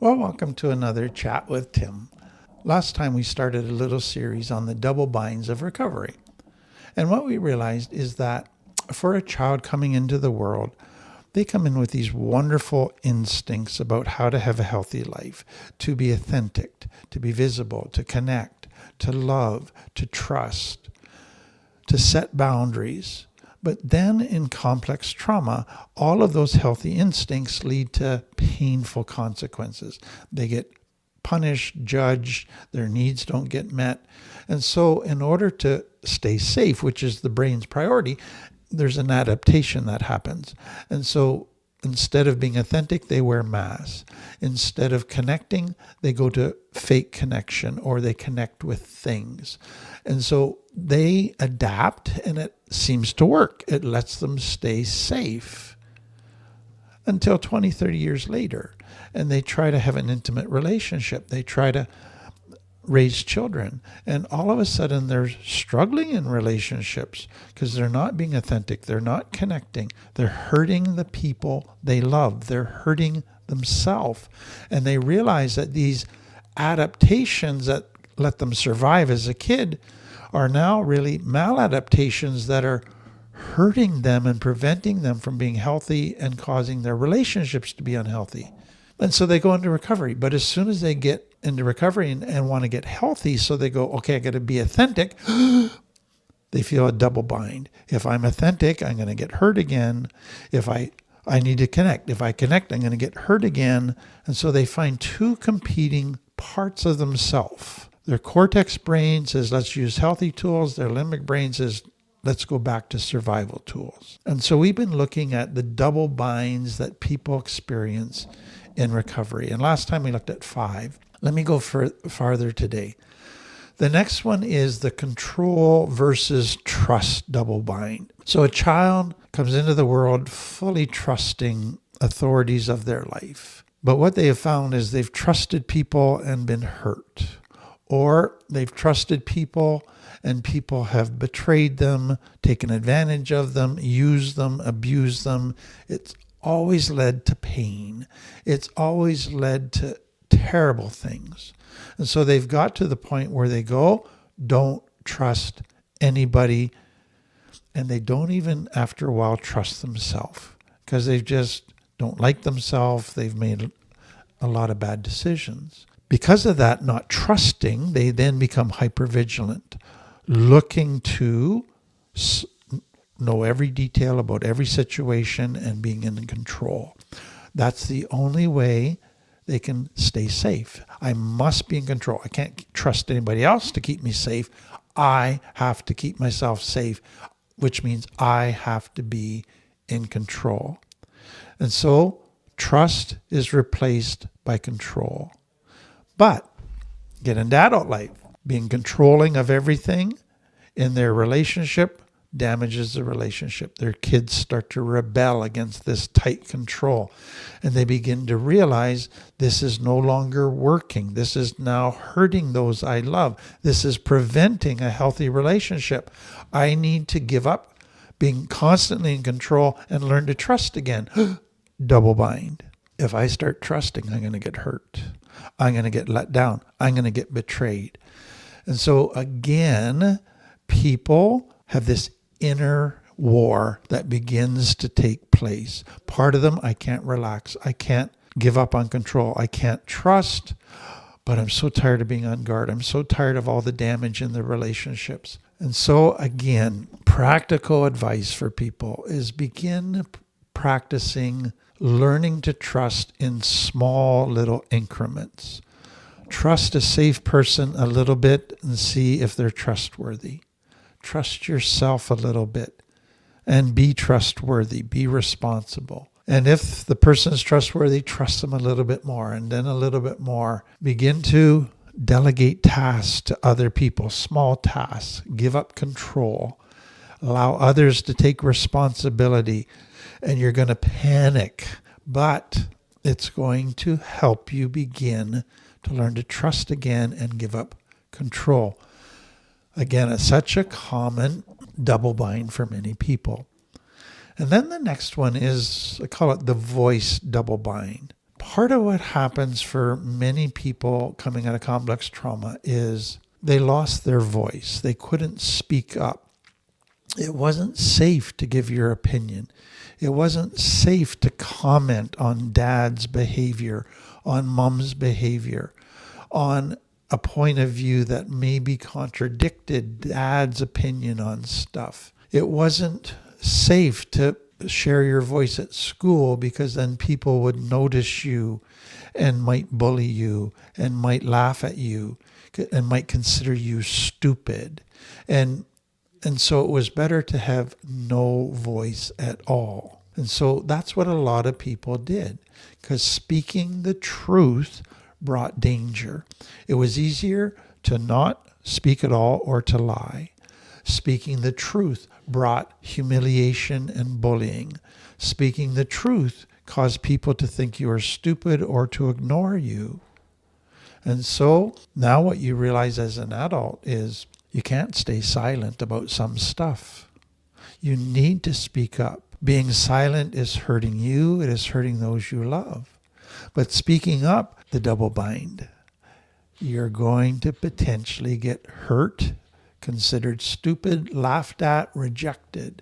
Well, welcome to another chat with Tim. Last time we started a little series on the double binds of recovery. And what we realized is that for a child coming into the world, they come in with these wonderful instincts about how to have a healthy life, to be authentic, to be visible, to connect, to love, to trust, to set boundaries. But then in complex trauma, all of those healthy instincts lead to painful consequences. They get punished, judged, their needs don't get met. And so in order to stay safe, which is the brain's priority, there's an adaptation that happens. And so instead of being authentic, they wear masks. Instead of connecting, they go to fake connection or they connect with things. And so they adapt and it seems to work. It lets them stay safe until 20, 30 years later. And they try to have an intimate relationship. They try to raise children. And all of a sudden they're struggling in relationships because they're not being authentic. They're not connecting. They're hurting the people they love. They're hurting themselves. And they realize that these adaptations that let them survive as a kid are now really maladaptations that are hurting them and preventing them from being healthy and causing their relationships to be unhealthy. And so they go into recovery. But as soon as they get into recovery and want to get healthy, so they go, okay, I got to be authentic, they feel a double bind. If I'm authentic, I'm going to get hurt again. If I need to connect. If I connect, I'm going to get hurt again. And so they find two competing parts of themselves. Their cortex brain says, let's use healthy tools. Their limbic brain says, let's go back to survival tools. And so we've been looking at the double binds that people experience in recovery. And last time we looked at 5. Let me go farther today. The next one is the control versus trust double bind. So a child comes into the world fully trusting authorities of their life. But what they have found is they've trusted people and been hurt. Or they've trusted people and people have betrayed them, taken advantage of them, used them, abused them. It's always led to pain. It's always led to terrible things. And so they've got to the point where they go, don't trust anybody. And they don't even, after a while, trust themselves because they just don't like themselves. They've made a lot of bad decisions. Because of that, not trusting, they then become hypervigilant, looking to know every detail about every situation and being in control. That's the only way they can stay safe. I must be in control. I can't trust anybody else to keep me safe. I have to keep myself safe, which means I have to be in control. And so trust is replaced by control. But get into adult life, being controlling of everything in their relationship damages the relationship. Their kids start to rebel against this tight control. And they begin to realize this is no longer working. This is now hurting those I love. This is preventing a healthy relationship. I need to give up being constantly in control and learn to trust again. Double bind. If I start trusting, I'm going to get hurt. I'm going to get let down. I'm going to get betrayed. And so again, people have this inner war that begins to take place. Part of them, I can't relax. I can't give up on control. I can't trust, but I'm so tired of being on guard. I'm so tired of all the damage in the relationships. And so again, practical advice for people is begin practicing learning to trust in small little increments. Trust a safe person a little bit and see if they're trustworthy. Trust yourself a little bit and be trustworthy, be responsible. And if the person is trustworthy, trust them a little bit more and then a little bit more. Begin to delegate tasks to other people, small tasks. Give up control. Allow others to take responsibility. And you're going to panic, but it's going to help you begin to learn to trust again and give up control. Again, it's such a common double bind for many people. And then the next one is, I call it the voice double bind. Part of what happens for many people coming out of complex trauma is they lost their voice. They couldn't speak up. It wasn't safe to give your opinion. It wasn't safe to comment on dad's behavior, on mom's behavior, on a point of view that maybe contradicted dad's opinion on stuff. It wasn't safe to share your voice at school because then people would notice you and might bully you and might laugh at you and might consider you stupid. And so it was better to have no voice at all. And so that's what a lot of people did, because speaking the truth brought danger. It was easier to not speak at all or to lie. Speaking the truth brought humiliation and bullying. Speaking the truth caused people to think you are stupid or to ignore you. And so now what you realize as an adult is you can't stay silent about some stuff. You need to speak up. Being silent is hurting you. It is hurting those you love. But speaking up, the double bind. You're going to potentially get hurt, considered stupid, laughed at, rejected.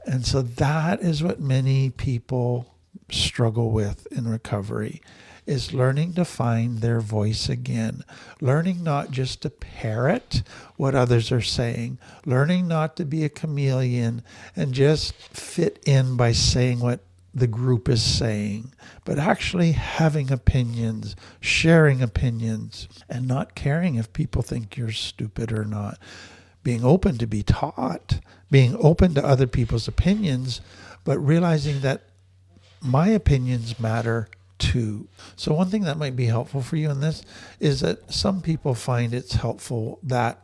And so that is what many people struggle with in recovery, is learning to find their voice again. Learning not just to parrot what others are saying. Learning not to be a chameleon and just fit in by saying what the group is saying, but actually having opinions, sharing opinions, and not caring if people think you're stupid or not. Being open to be taught, being open to other people's opinions, but realizing that my opinions matter too. So one thing that might be helpful for you in this is that some people find it's helpful that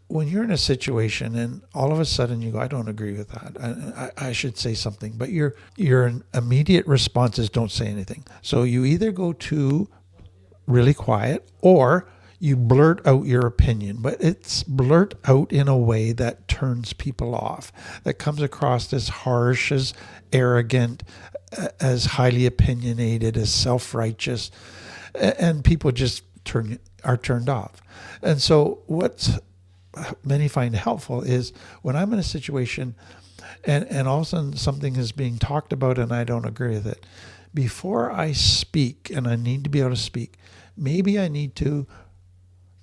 when you're in a situation and all of a sudden you go, I don't agree with that. I should say something. But your immediate response is don't say anything. So you either go to really quiet or you blurt out your opinion. But it's blurt out in a way that turns people off, that comes across as harsh, as arrogant, as highly opinionated, as self-righteous. And people just are turned off. And so what's many find helpful is when I'm in a situation and all of a sudden something is being talked about and I don't agree with it, before I speak, and I need to be able to speak, maybe I need to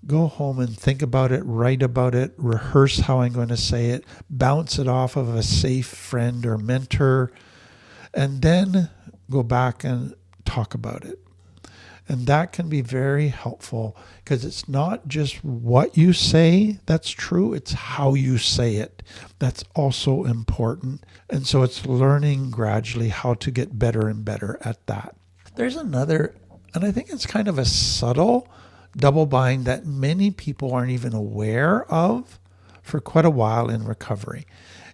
go home and think about it, write about it, rehearse how I'm going to say it, bounce it off of a safe friend or mentor, and then go back and talk about it. And that can be very helpful because it's not just what you say that's true, it's how you say it. That's also important. And so it's learning gradually how to get better and better at that. There's another, and I think it's kind of a subtle double bind that many people aren't even aware of for quite a while in recovery.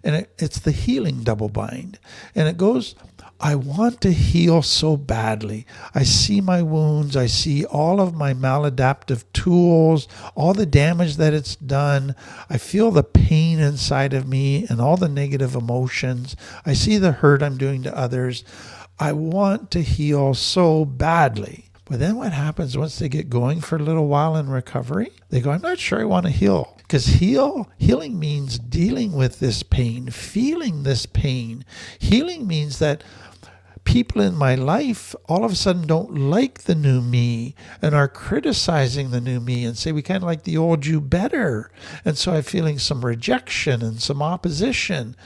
And it's the healing double bind. And it goes, I want to heal so badly. I see my wounds. I see all of my maladaptive tools, all the damage that it's done. I feel the pain inside of me and all the negative emotions. I see the hurt I'm doing to others. I want to heal so badly. But then what happens once they get going for a little while in recovery? They go, I'm not sure I want to heal. Because healing means dealing with this pain, feeling this pain. Healing means that people in my life all of a sudden don't like the new me and are criticizing the new me and say we kind of like the old you better. And so I'm feeling some rejection and some opposition.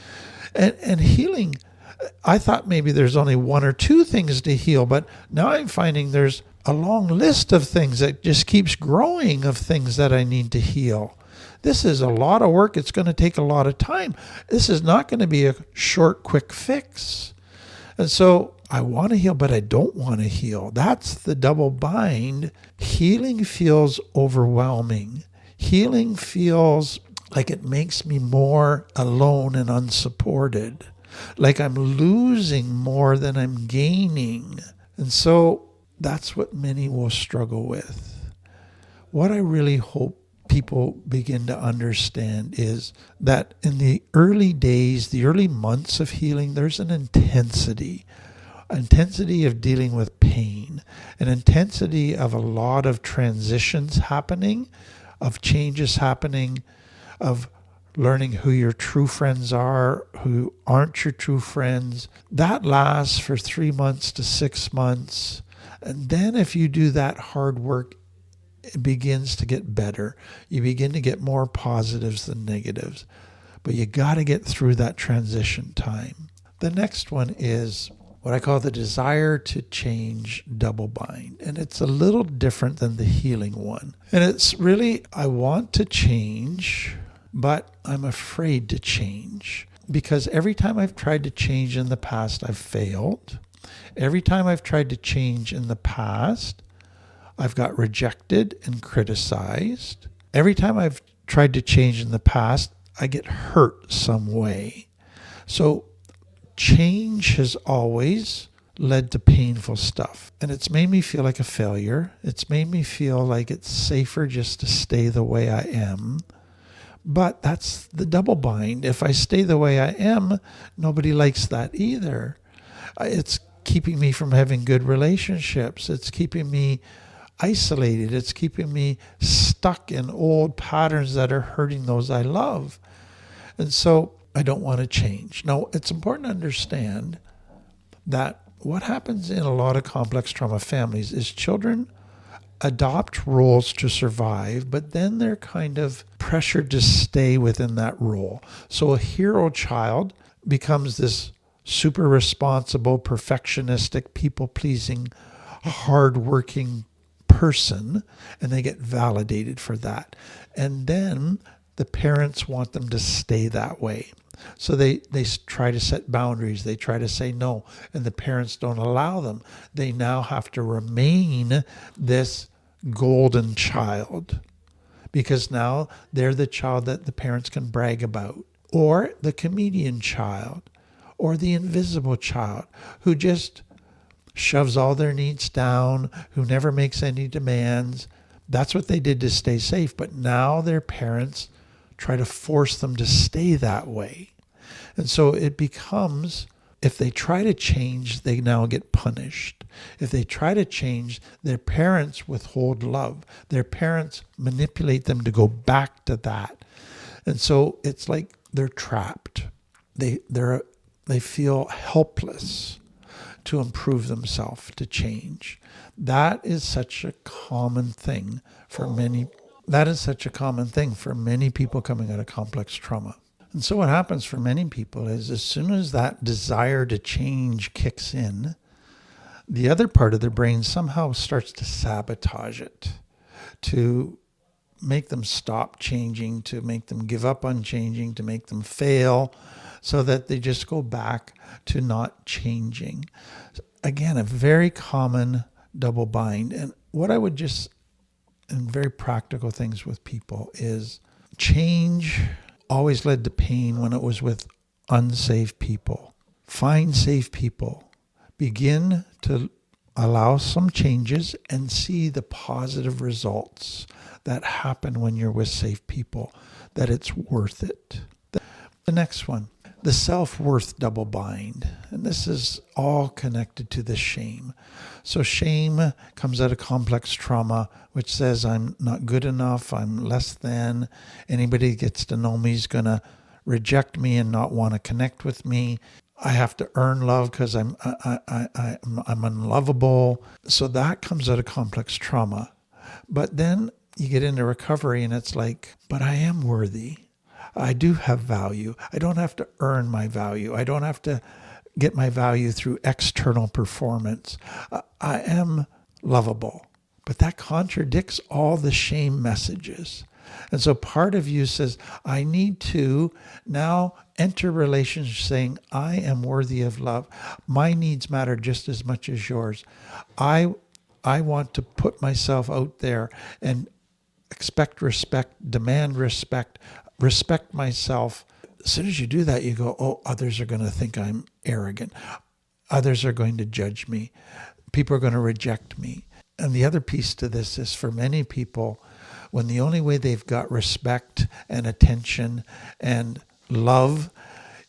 And healing, I thought maybe there's only one or two things to heal, but now I'm finding there's a long list of things that just keeps growing of things that I need to heal. This is a lot of work. It's going to take a lot of time. This is not going to be a short, quick fix. And so I want to heal, but I don't want to heal. That's the double bind. Healing feels overwhelming. Healing feels like it makes me more alone and unsupported, like I'm losing more than I'm gaining. And so that's what many will struggle with. What I really hope people begin to understand is that in the early days, the early months of healing, there's an intensity. intensity of dealing with pain, an intensity of a lot of transitions happening, of changes happening, of learning who your true friends are, who aren't your true friends. That lasts for 3 months to 6 months. And then if you do that hard work, it begins to get better. You begin to get more positives than negatives. But you got to get through that transition time. The next one is what I call the desire to change double bind. And it's a little different than the healing one. And it's really, I want to change, but I'm afraid to change. Because every time I've tried to change in the past, I've failed. Every time I've tried to change in the past, I've got rejected and criticized. Every time I've tried to change in the past, I get hurt some way. So change has always led to painful stuff. And it's made me feel like a failure. It's made me feel like it's safer just to stay the way I am. But that's the double bind. If I stay the way I am, nobody likes that either. It's keeping me from having good relationships. It's keeping me isolated. It's keeping me stuck in old patterns that are hurting those I love. And so I don't want to change. Now, it's important to understand that what happens in a lot of complex trauma families is children adopt roles to survive, but then they're kind of pressured to stay within that role. So a hero child becomes this super responsible, perfectionistic, people-pleasing, hard-working person, and they get validated for that. And then the parents want them to stay that way. So they try to set boundaries. They try to say no, and the parents don't allow them. They now have to remain this golden child because now they're the child that the parents can brag about, or the comedian child, or the invisible child who just shoves all their needs down, who never makes any demands. That's what they did to stay safe. But now their parents try to force them to stay that way. And so it becomes, if they try to change, they now get punished. If they try to change, their parents withhold love. Their parents manipulate them to go back to that. And so it's like they're trapped. They feel helpless to improve themselves, to change. That is such a common thing for many. That is such a common thing for many people coming out of complex trauma. And so what happens for many people is as soon as that desire to change kicks in, the other part of their brain somehow starts to sabotage it, to make them stop changing, to make them give up on changing, to make them fail, so that they just go back to not changing. Again, a very common double bind. And what I would just, and very practical things with people is change always led to pain when it was with unsafe people. Find safe people. Begin to allow some changes and see the positive results that happen when you're with safe people, that it's worth it. The next one, the self-worth double bind. And this is all connected to the shame. So shame comes out of complex trauma, which says I'm not good enough, I'm less than. Anybody that gets to know me is going to reject me and not want to connect with me. I have to earn love because I'm unlovable. So that comes out of complex trauma. But then you get into recovery and it's like, but I am worthy. I do have value. I don't have to earn my value. I don't have to get my value through external performance. I am lovable. But that contradicts all the shame messages. And so part of you says, I need to now enter relationships saying, I am worthy of love. My needs matter just as much as yours. I want to put myself out there and expect respect, demand respect, respect myself. As soon as you do that, you go, oh, others are going to think I'm arrogant. Others are going to judge me. People are going to reject me. And the other piece to this is for many people, when the only way they've got respect and attention and love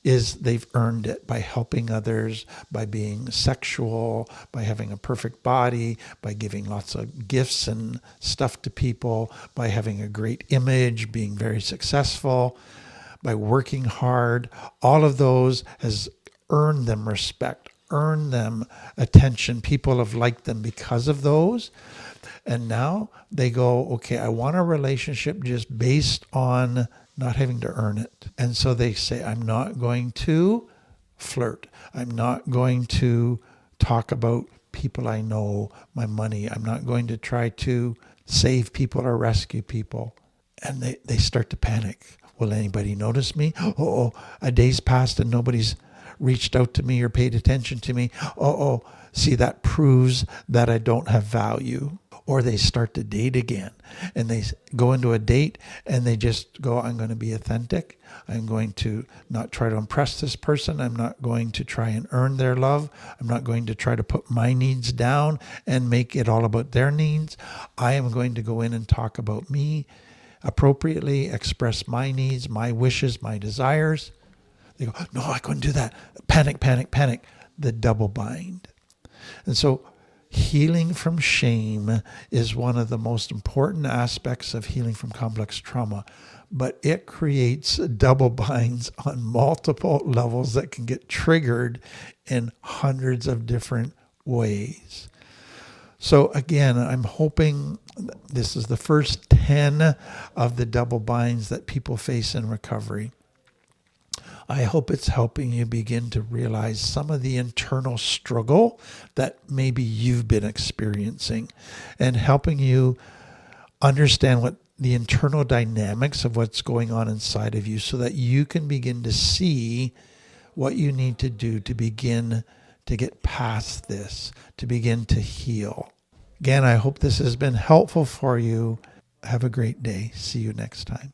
is they've earned it by helping others, by being sexual, by having a perfect body, by giving lots of gifts and stuff to people, by having a great image, being very successful, by working hard. All of those has earned them respect, earned them attention. People have liked them because of those. And now they go, okay, I want a relationship just based on not having to earn it. And so they say, I'm not going to flirt. I'm not going to talk about people I know, my money. I'm not going to try to save people or rescue people. And they start to panic. Will anybody notice me? Oh, a day's passed and nobody's reached out to me or paid attention to me. See, that proves that I don't have value. Or they start to date again and they go into a date and they just go, I'm going to be authentic. I'm going to not try to impress this person. I'm not going to try and earn their love. I'm not going to try to put my needs down and make it all about their needs. I am going to go in and talk about me appropriately, express my needs, my wishes, my desires. They go, no, I couldn't do that. Panic, panic, panic. The double bind. And so healing from shame is one of the most important aspects of healing from complex trauma, but it creates double binds on multiple levels that can get triggered in hundreds of different ways. So again, I'm hoping this is the first 10 of the double binds that people face in recovery. I hope it's helping you begin to realize some of the internal struggle that maybe you've been experiencing and helping you understand what the internal dynamics of what's going on inside of you so that you can begin to see what you need to do to begin to get past this, to begin to heal. Again, I hope this has been helpful for you. Have a great day. See you next time.